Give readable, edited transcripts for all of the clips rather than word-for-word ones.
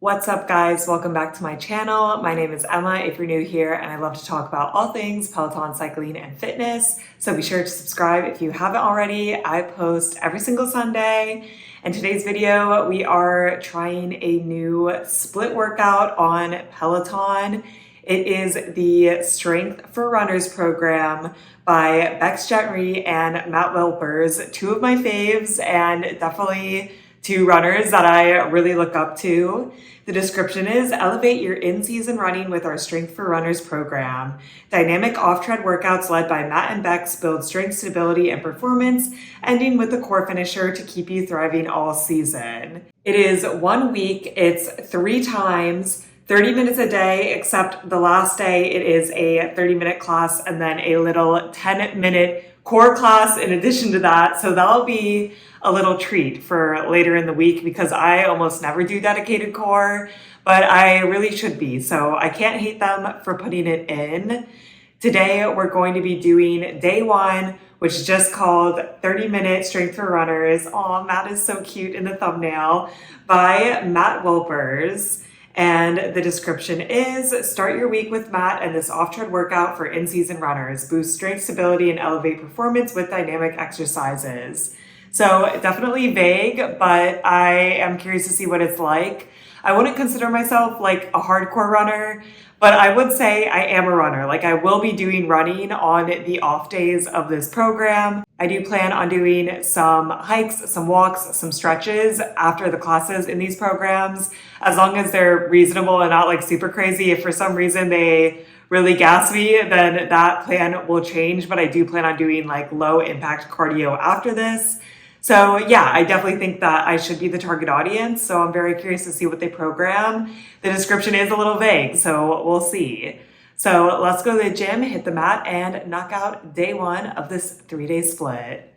What's up, guys? Welcome back to my channel. My name is Emma if you're new here, and I love to talk about all things Peloton, cycling, and fitness. So be sure to subscribe if you haven't already. I post every single Sunday. In today's video, we are trying a new split workout on Peloton. It is the Strength for Runners program by Becs Gentry and Matt Wilpers, two of my faves and definitely two runners that I really look up to. The description is elevate your in-season running with our Strength for Runners program. Dynamic off-tread workouts led by Matt and Bex build strength, stability, and performance, ending with the core finisher to keep you thriving all season. It is 1 week, it's 3 times, 30 minutes a day, except the last day it is a 30-minute class and then a little 10-minute core class in addition to that. So that'll be a little treat for later in the week because I almost never do dedicated core, but I really should be. So I can't hate them for putting it in. Today we're going to be doing day 1, which is just called 30-minute Strength for Runners. Aw, Matt is so cute in the thumbnail, by Matt Wilpers. And the description is, start your week with Matt and this off-tread workout for in-season runners. Boost strength, stability, and elevate performance with dynamic exercises. So definitely vague, but I am curious to see what it's like. I wouldn't consider myself like a hardcore runner, but I would say I am a runner. Like I will be doing running on the off days of this program. I do plan on doing some hikes, some walks, some stretches after the classes in these programs, as long as they're reasonable and not like super crazy. If for some reason they really gas me, then that plan will change, but I do plan on doing like low impact cardio after this. So yeah, I definitely think that I should be the target audience. So I'm very curious to see what they program. The description is a little vague, so we'll see. So let's go to the gym, hit the mat, and knock out day 1 of this 3-day split.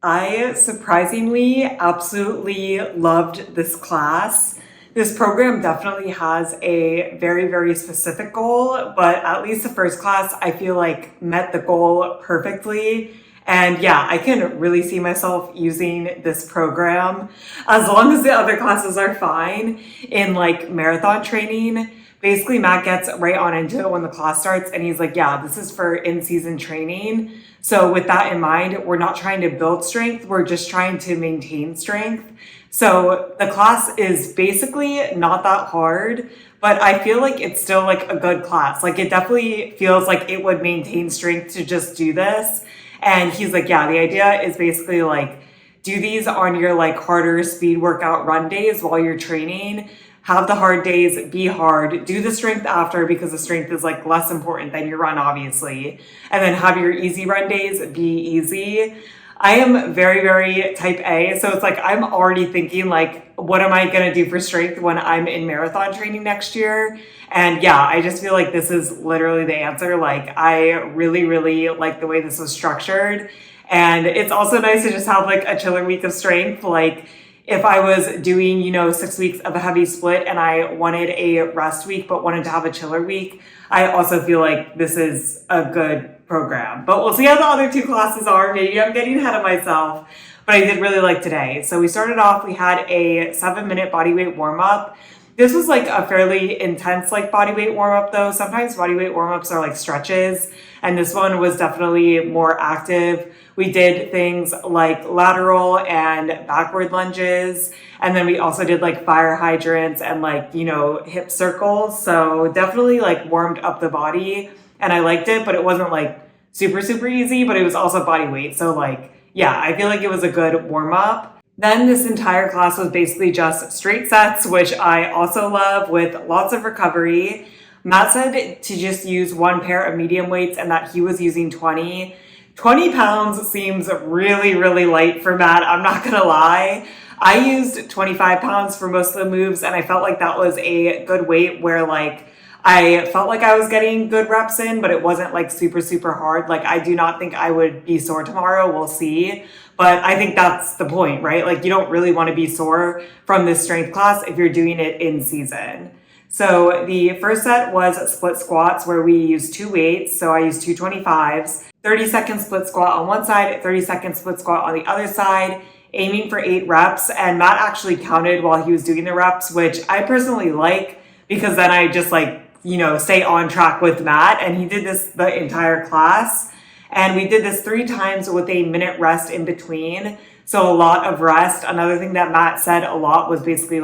I surprisingly absolutely loved this class. This program definitely has a very, very specific goal, but at least the first class I feel like met the goal perfectly. And yeah, I can really see myself using this program as long as the other classes are fine in like marathon training. Basically, Matt gets right on into it when the class starts and he's like, yeah, this is for in-season training. So with that in mind, we're not trying to build strength, we're just trying to maintain strength. So the class is basically not that hard, but I feel like it's still like a good class. Like it definitely feels like it would maintain strength to just do this. And he's like, yeah, the idea is basically like, do these on your like harder speed workout run days while you're training. Have the hard days be hard, do the strength after because the strength is like less important than your run, obviously. And then have your easy run days be easy. I am very, very type A. So it's like, I'm already thinking like, what am I going to do for strength when I'm in marathon training next year? And yeah, I just feel like this is literally the answer. Like I really, really like the way this was structured. And it's also nice to just have like a chiller week of strength. Like if I was doing, 6 weeks of a heavy split and I wanted a rest week, but wanted to have a chiller week, I also feel like this is a good program. But we'll see how the other 2 classes are. Maybe I'm getting ahead of myself, but I did really like today. So we started off, we had a 7-minute bodyweight warm-up. This was like a fairly intense like bodyweight warm-up though. Sometimes bodyweight warm-ups are like stretches, and this one was definitely more active. We did things like lateral and backward lunges. And then we also did like fire hydrants and like, hip circles. So definitely like warmed up the body and I liked it, but it wasn't like super, super easy, but it was also body weight. So like, yeah, I feel like it was a good warm up. Then this entire class was basically just straight sets, which I also love with lots of recovery. Matt said to just use 1 pair of medium weights and that he was using 20. 20 pounds seems really, really light for Matt. I'm not going to lie. I used 25 pounds for most of the moves and I felt like that was a good weight where like I felt like I was getting good reps in, but it wasn't like super, super hard. Like I do not think I would be sore tomorrow. We'll see. But I think that's the point, right? Like you don't really want to be sore from this strength class if you're doing it in season. So the first set was split squats where we used two weights. So I used two 25s, 30-second split squat on one side, 30-second split squat on the other side, aiming for 8 reps. And Matt actually counted while he was doing the reps, which I personally like because then I just stay on track with Matt. And he did this the entire class. And we did this 3 times with a minute rest in between. So a lot of rest. Another thing that Matt said a lot was basically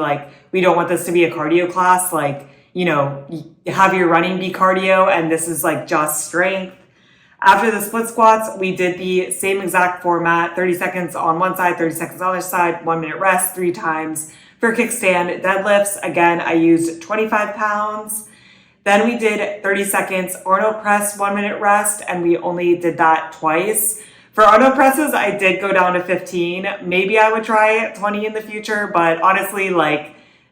we don't want this to be a cardio class. Have your running be cardio and this is just strength. After the split squats, we did the same exact format, 30 seconds on one side, 30 seconds on the other side, 1 minute rest 3 times. For kickstand deadlifts, again, I used 25 pounds. Then we did 30 seconds Arnold press, 1 minute rest, and we only did that twice. For Arnold presses, I did go down to 15. Maybe I would try 20 in the future, but honestly,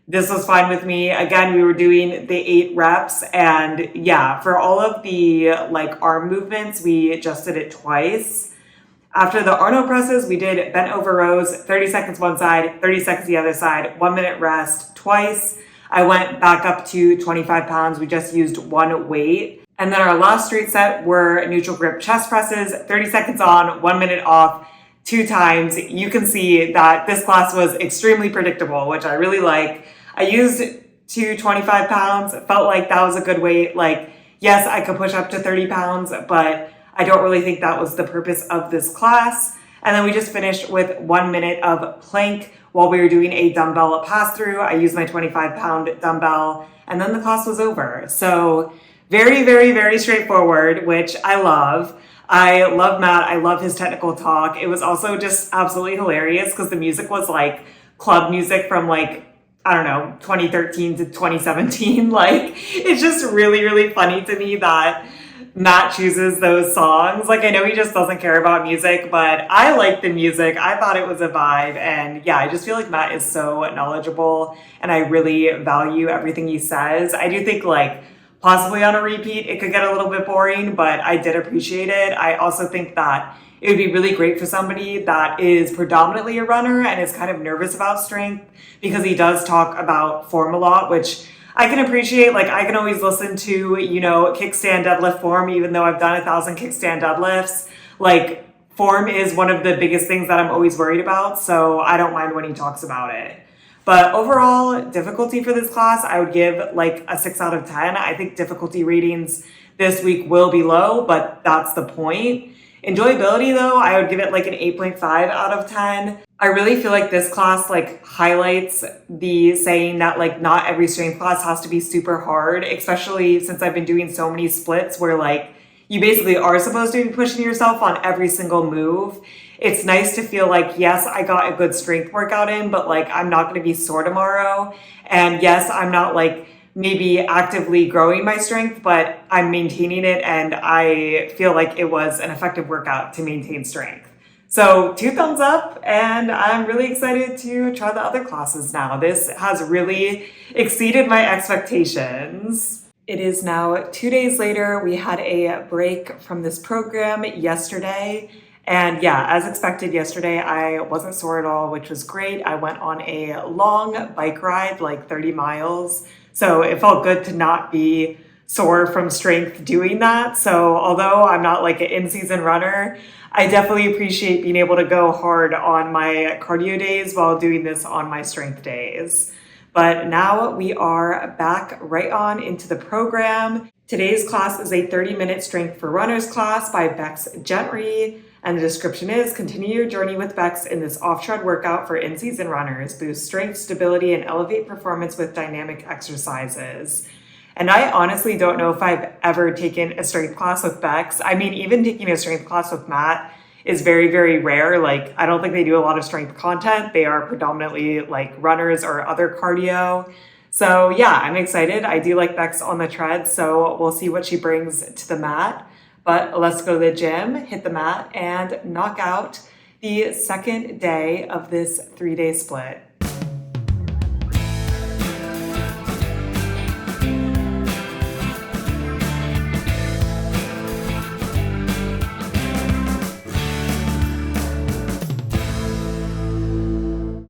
this was fine with me. Again, we were doing the 8 reps, and yeah, for all of the arm movements, we just did it twice. After the Arnold presses, we did bent over rows, 30 seconds one side, 30 seconds the other side, 1 minute rest twice. I went back up to 25 pounds. We just used one weight. And then our last straight set were neutral grip chest presses, 30 seconds on, 1 minute off, 2 times. You can see that this class was extremely predictable, which I really like. I used 25 pounds, felt like that was a good weight. Yes, I could push up to 30 pounds, but I don't really think that was the purpose of this class. And then we just finished with 1 minute of plank while we were doing a dumbbell pass through. I used my 25-pound dumbbell, and then the class was over. So very, very, very straightforward, which I love. I love Matt. I love his technical talk. It was also just absolutely hilarious because the music was club music from 2013 to 2017. It's just really, really funny to me that Matt chooses those songs. I know he just doesn't care about music, but I like the music. I thought it was a vibe. And yeah, I just feel like Matt is so knowledgeable and I really value everything he says. I do think possibly on a repeat, it could get a little bit boring, but I did appreciate it. I also think that it would be really great for somebody that is predominantly a runner and is kind of nervous about strength because he does talk about form a lot, which I can appreciate. I can always listen to, kickstand deadlift form, even though I've done 1,000 kickstand deadlifts. Form is one of the biggest things that I'm always worried about. So I don't mind when he talks about it. But overall, difficulty for this class, I would give a 6 out of 10. I think difficulty ratings this week will be low, but that's the point. Enjoyability though, I would give it an 8.5 out of 10. I really feel like this class highlights the saying that not every strength class has to be super hard, especially since I've been doing so many splits where you basically are supposed to be pushing yourself on every single move. It's nice to feel yes, I got a good strength workout in, but I'm not going to be sore tomorrow. And yes, I'm not maybe actively growing my strength, but I'm maintaining it. And I feel like it was an effective workout to maintain strength. So 2 thumbs up, and I'm really excited to try the other classes now. This has really exceeded my expectations. It is now 2 days later. We had a break from this program yesterday. And yeah, as expected yesterday, I wasn't sore at all, which was great. I went on a long bike ride, 30 miles. So it felt good to not be sore from strength doing that. So although I'm not an in-season runner, I definitely appreciate being able to go hard on my cardio days while doing this on my strength days. But now we are back right on into the program. Today's class is a 30-minute Strength for Runners class by Becs Gentry. And the description is, continue your journey with Becs in this off-tread workout for in-season runners. Boost strength, stability, and elevate performance with dynamic exercises. And I honestly don't know if I've ever taken a strength class with Becs. I mean, even taking a strength class with Matt is very, very rare. I don't think they do a lot of strength content. They are predominantly runners or other cardio. So yeah, I'm excited. I do like Becs on the tread, so we'll see what she brings to the mat. But let's go to the gym, hit the mat, and knock out the second day of this 3-day split.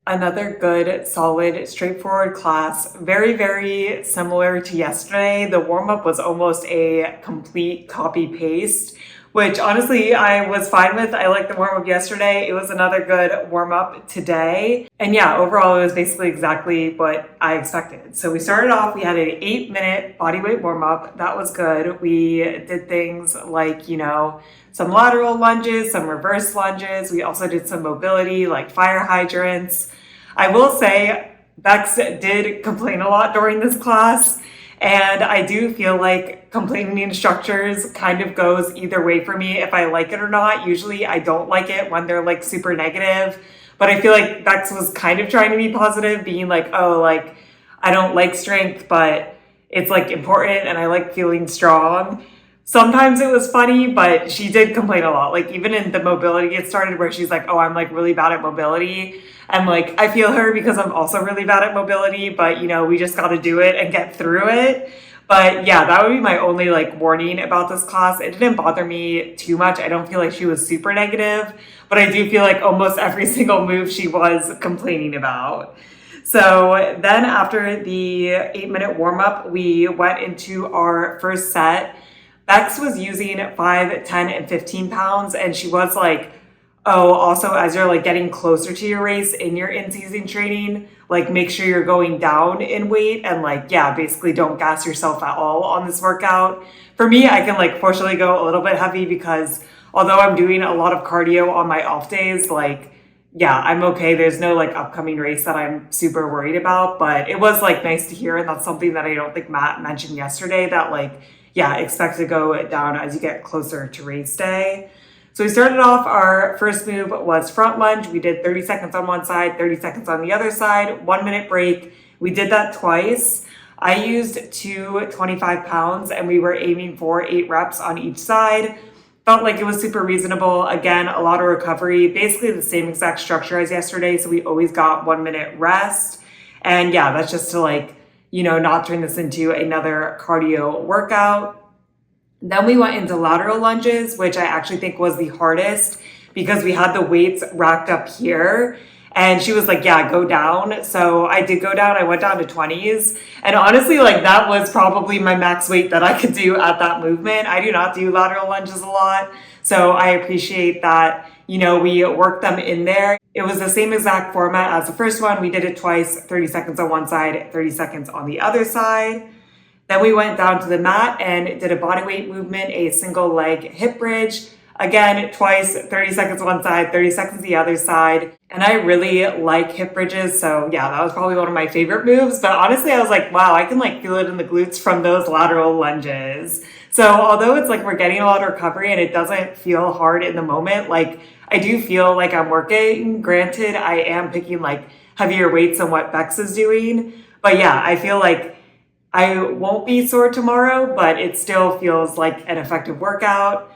Another good, solid, straightforward class. Very, very similar to yesterday. The warm-up was almost a complete copy-paste, which honestly I was fine with. I liked the warm-up yesterday. It was another good warm-up today. And yeah, overall it was basically exactly what I expected. So we started off, we had an 8-minute bodyweight warm-up. That was good. We did things like, some lateral lunges, some reverse lunges. We also did some mobility like fire hydrants. I will say Becs did complain a lot during this class, and I do feel like complaining instructors kind of goes either way for me if I like it or not. Usually I don't like it when they're like super negative, but I feel like Becs was kind of trying to be positive, being like, oh, like I don't like strength, but it's like important and I like feeling strong. Sometimes it was funny, but she did complain a lot. Like even in the mobility it started where she's like, oh, I'm like really bad at mobility. And like, I feel her because I'm also really bad at mobility, but we just got to do it and get through it. But yeah, that would be my only like warning about this class. It didn't bother me too much. I don't feel like she was super negative, but I do feel like almost every single move she was complaining about. So then after the 8-minute warm up, we went into our first set. Becs was using 5, 10, and 15 pounds, and she was like, oh, also as you're like getting closer to your race in your in-season training, like make sure you're going down in weight and like, yeah, basically don't gas yourself at all on this workout. For me, I can like fortunately go a little bit heavy because although I'm doing a lot of cardio on my off days, like, yeah, I'm okay. There's no like upcoming race that I'm super worried about, but it was like nice to hear. And that's something that I don't think Matt mentioned yesterday, that like, yeah, expect to go down as you get closer to race day. So we started off, our first move was front lunge. We did 30 seconds on one side, 30 seconds on the other side, 1-minute break. We did that twice. I used 2 25 pounds and we were aiming for 8 reps on each side. Felt like it was super reasonable. Again, a lot of recovery, basically the same exact structure as yesterday. So we always got 1-minute rest. And yeah, that's just to like, not turn this into another cardio workout. Then we went into lateral lunges, which I actually think was the hardest because we had the weights racked up here. And she was like, yeah, go down. So I did go down. I went down to 20s. And honestly, like that was probably my max weight that I could do at that movement. I do not do lateral lunges a lot. So I appreciate that, we worked them in there. It was the same exact format as the first one. We did it twice, 30 seconds on one side, 30 seconds on the other side. Then we went down to the mat and did a bodyweight movement, a single leg hip bridge. Again, twice, 30 seconds one side, 30 seconds the other side. And I really like hip bridges. So yeah, that was probably one of my favorite moves. But honestly, I was like, wow, I can like feel it in the glutes from those lateral lunges. So although it's like we're getting a lot of recovery and it doesn't feel hard in the moment, like I do feel like I'm working. Granted, I am picking like heavier weights than what Becs is doing. But yeah, I feel like I won't be sore tomorrow, but it still feels like an effective workout.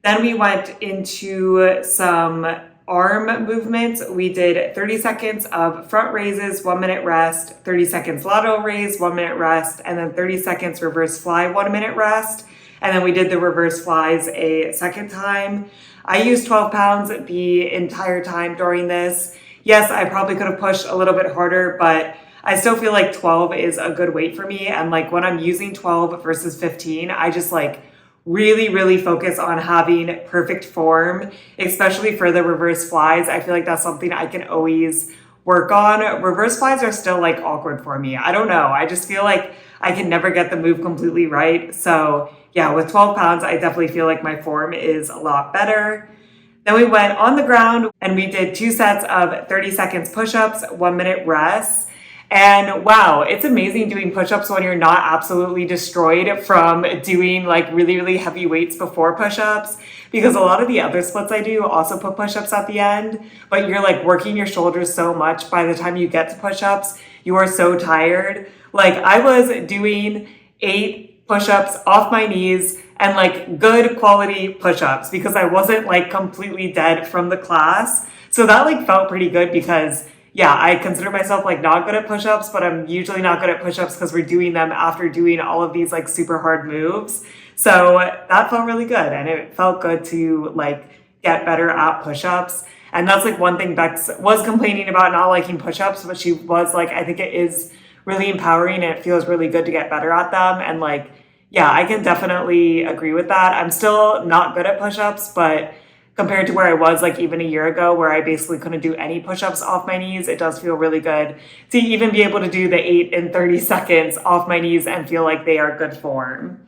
Then we went into some arm movements. We did 30 seconds of front raises, 1-minute rest, 30 seconds lateral raise, 1-minute rest, and then 30 seconds reverse fly, 1-minute rest. And then we did the reverse flies a second time. I used 12 pounds the entire time during this. Yes, I probably could have pushed a little bit harder, but I still feel like 12 is a good weight for me. And like when I'm using 12 versus 15, I just like really, really focus on having perfect form, especially for the reverse flies. I feel like that's something I can always work on. Reverse flies are still like awkward for me. I don't know. I just feel like I can never get the move completely right. So yeah, with 12 pounds, I definitely feel like my form is a lot better. Then we went on the ground and we did 2 sets of 30 seconds push-ups, 1-minute rest. And wow, it's amazing doing push-ups when you're not absolutely destroyed from doing like really, really heavy weights before push-ups, because a lot of the other splits I do also put push-ups at the end, but you're like working your shoulders so much by the time you get to push-ups, you are so tired. Like I was doing 8 push-ups off my knees and like good quality push-ups because I wasn't like completely dead from the class. So that like felt pretty good because yeah, I consider myself like not good at push-ups, but I'm usually not good at push-ups because we're doing them after doing all of these like super hard moves. So that felt really good and it felt good to like get better at push-ups. And that's like one thing Bex was complaining about not liking push-ups, but she was like, I think it is really empowering and it feels really good to get better at them. And like, yeah, I can definitely agree with that. I'm still not good at push-ups, but compared to where I was like even a year ago where I basically couldn't do any push-ups off my knees, it does feel really good to even be able to do the 8 and 30 seconds off my knees and feel like they are good form.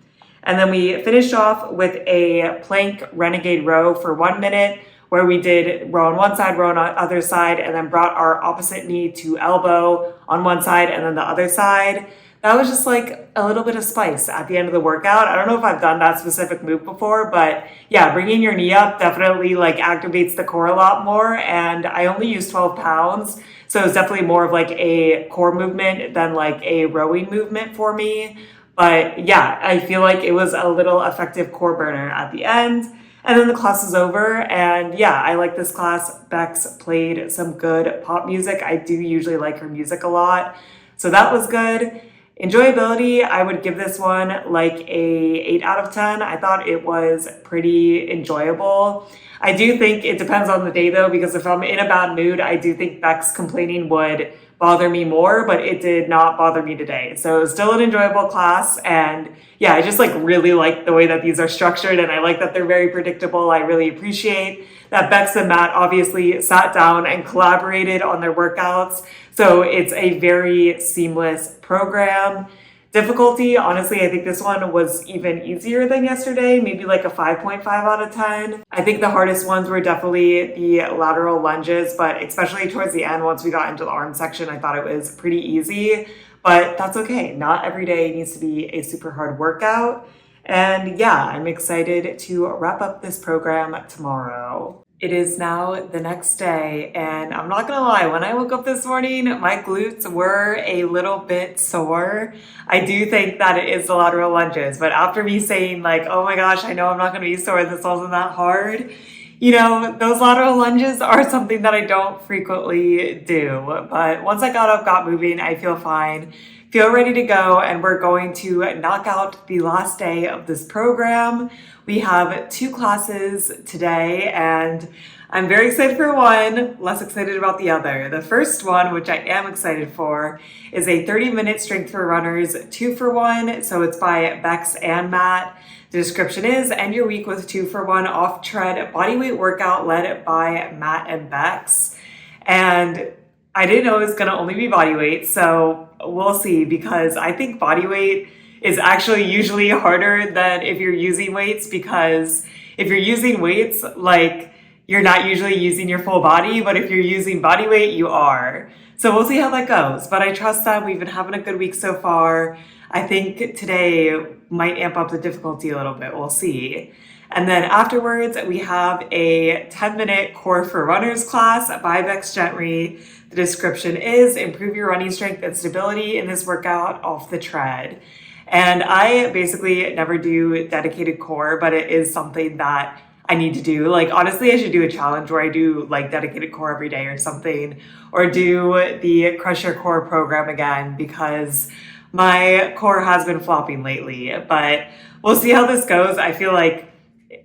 And then we finished off with a plank renegade row for 1 minute where we did row on one side, row on the other side, and then brought our opposite knee to elbow on one side and then the other side. That was just like a little bit of spice at the end of the workout. I don't know if I've done that specific move before, but yeah, bringing your knee up definitely like activates the core a lot more. And I only use 12 pounds. So it's definitely more of like a core movement than like a rowing movement for me. But yeah, I feel like it was a little effective core burner at the end. And then the class is over. And yeah, I like this class. Bex played some good pop music. I do usually like her music a lot. So that was good. Enjoyability, I would give this one like a 8 out of 10. I thought it was pretty enjoyable. I do think it depends on the day though, because if I'm in a bad mood, I do think Bex complaining would bother me more, but it did not bother me today. So it was still an enjoyable class. And yeah, I just like really like the way that these are structured and I like that they're very predictable. I really appreciate that Bex and Matt obviously sat down and collaborated on their workouts. So it's a very seamless program. Difficulty, honestly, I think this one was even easier than yesterday, maybe like a 5.5 out of 10. I think the hardest ones were definitely the lateral lunges, but especially towards the end, once we got into the arm section, I thought it was pretty easy, but that's okay. Not every day needs to be a super hard workout. And yeah, I'm excited to wrap up this program tomorrow. It is now the next day, and I'm not gonna lie, when I woke up this morning, my glutes were a little bit sore. I do think that it is the lateral lunges, but after me saying like, oh my gosh, I know I'm not gonna be sore, this wasn't that hard. You know, those lateral lunges are something that I don't frequently do, but once I got up, got moving, I feel fine. Feel ready to go, and we're going to knock out the last day of this program. We have 2 classes today, and I'm very excited for one, less excited about the other. The first one, which I am excited for, is a 30-minute strength for runners 2 for 1. So it's by Bex and Matt. The description is end your week with 2 for 1 off tread bodyweight workout led by Matt and Bex. And I didn't know it was going to only be body weight, so we'll see, because I think body weight is actually usually harder than if you're using weights, because if you're using weights, like you're not usually using your full body, but if you're using body weight, you are. So we'll see how that goes, but I trust that we've been having a good week so far. I think today might amp up the difficulty a little bit, we'll see. And then afterwards, we have a 10-minute core for runners class by Becs Gentry. The description is improve your running strength and stability in this workout off the tread. And I basically never do dedicated core, but it is something that I need to do. Like, honestly, I should do a challenge where I do like dedicated core every day or something, or do the Crush Your Core program again, because my core has been flopping lately. But we'll see how this goes. I feel like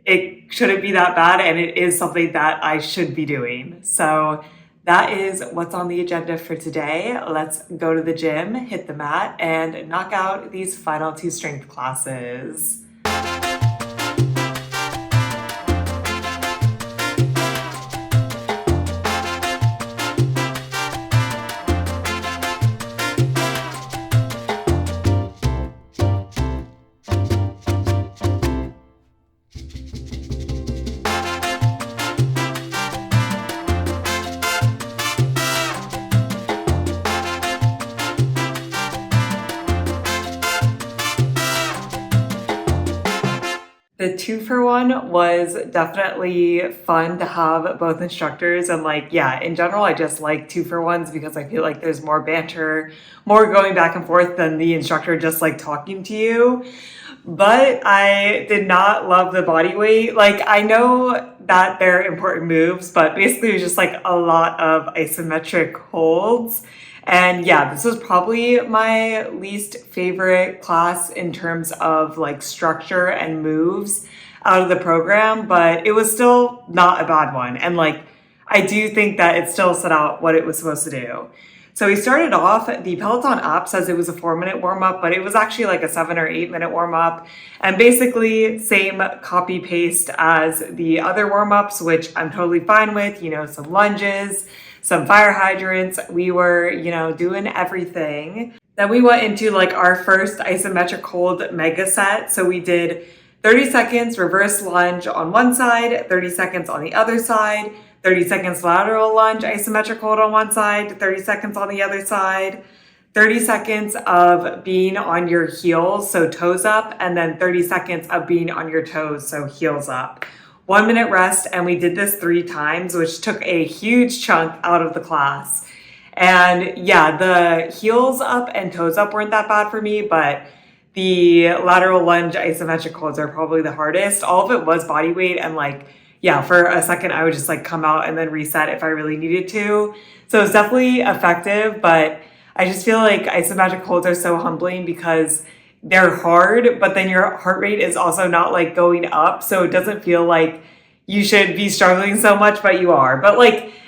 it shouldn't be that bad, and it is something that I should be doing. So that is what's on the agenda for today. Let's go to the gym, hit the mat, and knock out these final 2 strength classes. The 2 for 1 was definitely fun to have both instructors, and like, yeah, in general, I just like 2 for 1s because I feel like there's more banter, more going back and forth than the instructor just like talking to you. But I did not love the body weight. Like, I know that they're important moves, but basically it was just like a lot of isometric holds. And yeah, this was probably my least favorite class in terms of like structure and moves out of the program, but it was still not a bad one. And like, I do think that it still set out what it was supposed to do. So we started off, the Peloton app says it was a 4-minute warm up, but it was actually like a 7 or 8-minute warm up. And basically same copy paste as the other warm ups, which I'm totally fine with, some lunges, some fire hydrants. We were, doing everything. Then we went into like our first isometric hold mega set. So we did 30 seconds reverse lunge on one side, 30 seconds on the other side, 30 seconds lateral lunge, isometric hold on one side, 30 seconds on the other side, 30 seconds of being on your heels, so toes up, and then 30 seconds of being on your toes, so heels up. 1 minute rest, and we did this 3 times, which took a huge chunk out of the class. And yeah, the heels up and toes up weren't that bad for me, but the lateral lunge isometric holds are probably the hardest. All of it was body weight, and for a second, I would just come out and then reset if I really needed to. So it's definitely effective, but I just feel like isometric holds are so humbling because they're hard, but then your heart rate is also not going up. So it doesn't feel like you should be struggling so much, but you are. But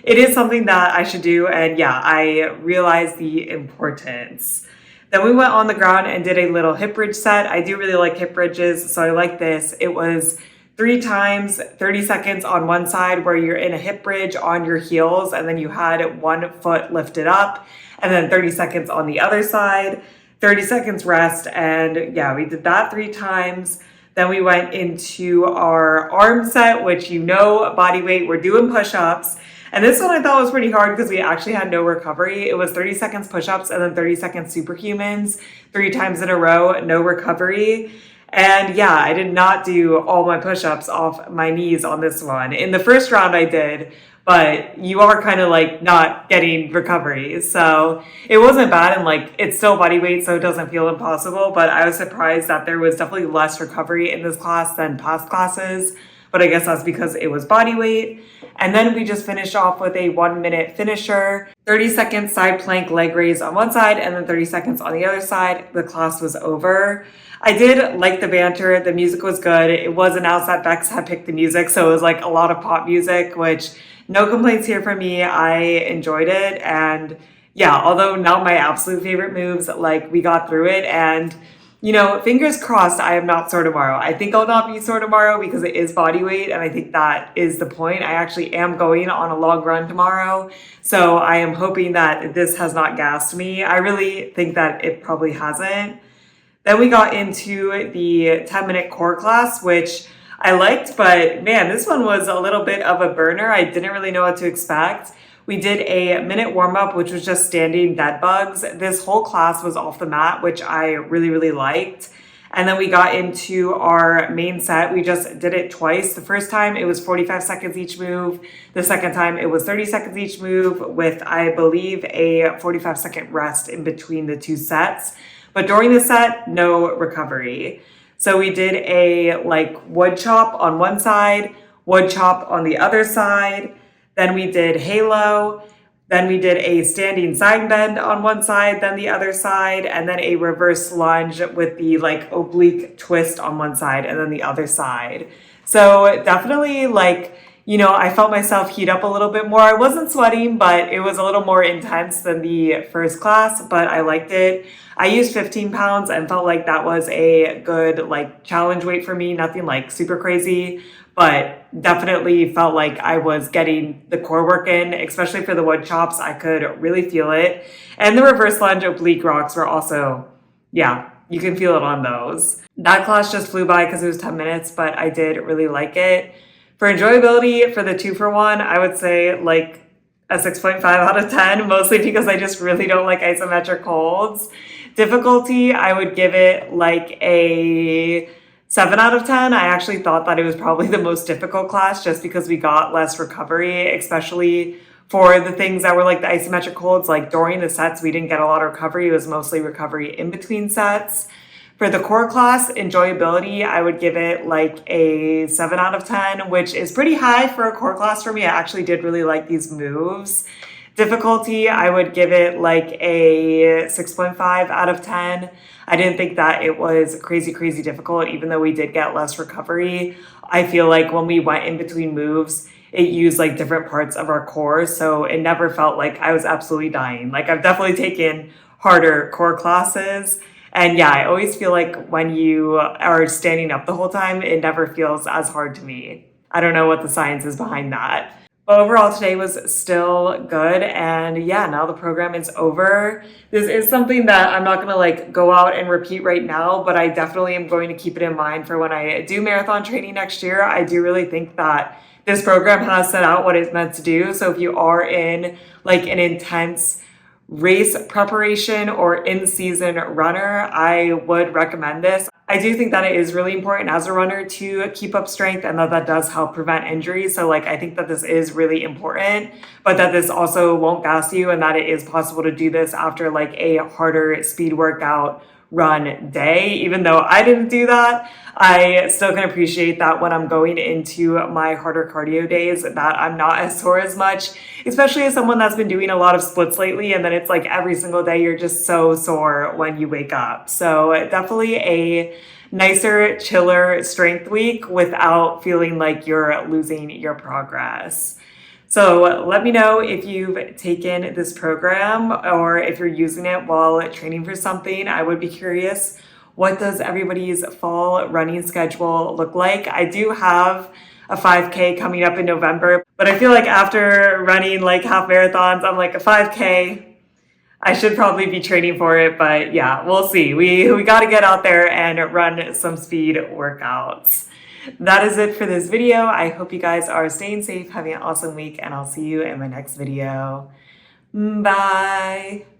it is something that I should do. And yeah, I realize the importance. Then we went on the ground and did a little hip bridge set. I do really like hip bridges, so I like this. It was 3 times, 30 seconds on one side where you're in a hip bridge on your heels, and then you had 1 foot lifted up, and then 30 seconds on the other side, 30 seconds rest, and yeah, we did that 3 times. Then we went into our arm set, which body weight, we're doing push-ups. And this one I thought was pretty hard because we actually had no recovery. It was 30 seconds push-ups and then 30 seconds superhumans, 3 times in a row, no recovery. And yeah, I did not do all my push-ups off my knees on this one. In the first round I did, but you are kind of not getting recovery. So it wasn't bad, and it's still body weight, so it doesn't feel impossible. But I was surprised that there was definitely less recovery in this class than past classes. But I guess that's because it was body weight. And then we just finished off with a 1-minute finisher, 30 seconds side plank leg raise on one side, and then 30 seconds on the other side. The class was over. I did like the banter. The music was good. It was announced that Becs had picked the music, so it was a lot of pop music, which no complaints here from me. I enjoyed it. And yeah, although not my absolute favorite moves, we got through it. And fingers crossed I am not sore tomorrow. I think I'll not be sore tomorrow because it is body weight, and I think that is the point. I actually am going on a long run tomorrow, so I am hoping that this has not gassed me. I really think that it probably hasn't. Then we got into the 10-minute core class, which I liked, but man, this one was a little bit of a burner. I didn't really know what to expect. We did a minute warm-up, which was just standing dead bugs. This whole class was off the mat, which I really, really liked. And then we got into our main set. We just did it twice. The first time it was 45 seconds each move. The second time it was 30 seconds each move with, I believe, a 45-second rest in between the 2 sets. But during the set, no recovery. So we did a wood chop on one side, wood chop on the other side. Then we did halo. Then we did a standing side bend on one side, then the other side, and then a reverse lunge with the oblique twist on one side and then the other side. So definitely I felt myself heat up a little bit more. I wasn't sweating, but it was a little more intense than the first class, but I liked it. I used 15 pounds and felt like that was a good challenge weight for me. Nothing super crazy, but definitely felt like I was getting the core work in, especially for the wood chops. I could really feel it. And the reverse lunge oblique rocks were also, yeah, you can feel it on those. That class just flew by because it was 10 minutes, but I did really like it. For enjoyability, for the 2-for-1, I would say a 6.5 out of 10, mostly because I just really don't like isometric holds. Difficulty, I would give it a 7 out of 10. I actually thought that it was probably the most difficult class just because we got less recovery, especially for the things that were the isometric holds. During the sets, we didn't get a lot of recovery. It was mostly recovery in between sets. For the core class, enjoyability, I would give it a 7 out of 10, which is pretty high for a core class for me. I actually did really like these moves. Difficulty, I would give it a 6.5 out of 10. I didn't think that it was crazy, crazy difficult, even though we did get less recovery. I feel like when we went in between moves, it used like different parts of our core. So it never felt like I was absolutely dying. Like I've definitely taken harder core classes. And yeah, I always feel like when you are standing up the whole time, it never feels as hard to me. I don't know what the science is behind that. But overall, today was still good. And yeah, now the program is over. This is something that I'm not going to like go out and repeat right now, but I definitely am going to keep it in mind for when I do marathon training next year. I do really think that this program has set out what it's meant to do. So if you are in like an intense race preparation or in-season runner, I would recommend this. I do think that it is really important as a runner to keep up strength and that does help prevent injuries. So like, I think that this is really important, but that this also won't gas you and that it is possible to do this after like a harder speed workout run day. Even though I didn't do that, I still can appreciate that when I'm going into my harder cardio days that I'm not as sore as much, especially as someone that's been doing a lot of splits lately. And then it's like every single day you're just so sore when you wake up. So definitely a nicer, chiller strength week without feeling like you're losing your progress. So let me know if you've taken this program or if you're using it while training for something. I would be curious, what does everybody's fall running schedule look like? I do have a 5K coming up in November, but I feel like after running like half marathons, I'm like a 5K, I should probably be training for it, but yeah, we'll see. We got to get out there and run some speed workouts. That is it for this video. I hope you guys are staying safe, having an awesome week, and I'll see you in my next video. Bye.